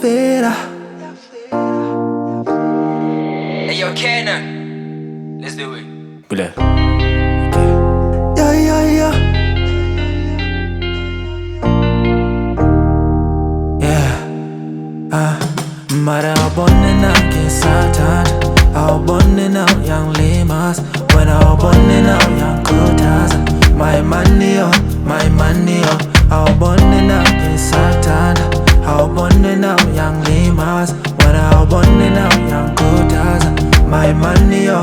fera. Hey yo, Cannon, let's do it. Bля. Yeah. Mara abonne na ke satan, abonne na yang lemas, when abonne na yang kotas. My money abonne na ke satan, abonne na yang lemas, when abonne na yang kotas. My money yeah.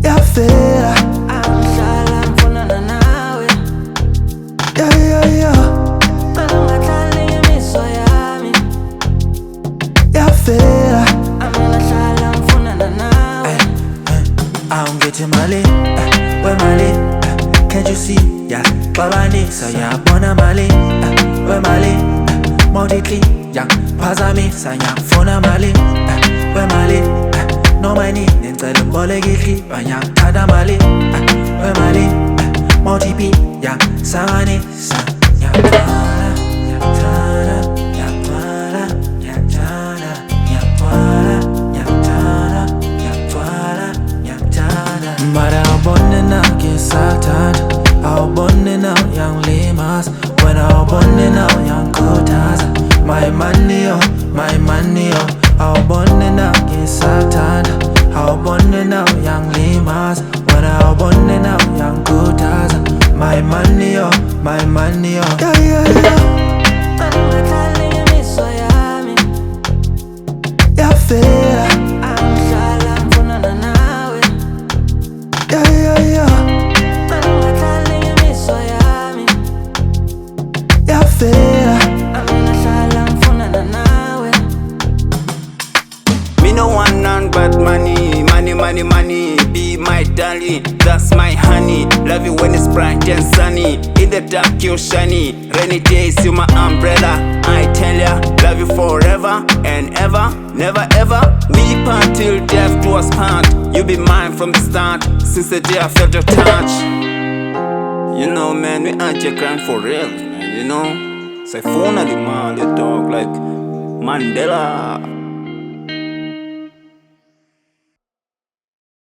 Ya fera. I'm getting Mali, where Mali, can't you see? Yeah, Babani, so yeah, Bona Mali, where Mali, Moditli, yeah, Pazami, so yeah, Fona Mali, where Mali, no money, then tell them Bolegitli, but yeah, Tada Mali, where Mali, Motipi, yeah, Sangani, sa, yeah, Mara abonne na ke satan, abonne na yang lemas, when abonne na yang kotas. My money abonne na ke satan, abonne na yang lemas, when abonne na yang kotas. My money yeah. Ya fera. Ya fera. Me no want none but money, money, be my darling, that's my honey. Love you when it's bright and sunny, in the dark you're shiny, rainy days you my umbrella. I tell ya, love you forever and ever, never ever. We part till death do us part. You be mine from the start, since the day I felt your touch. You know man, we out here crying for real, man, you know. Say phone man, they talk like Mandela.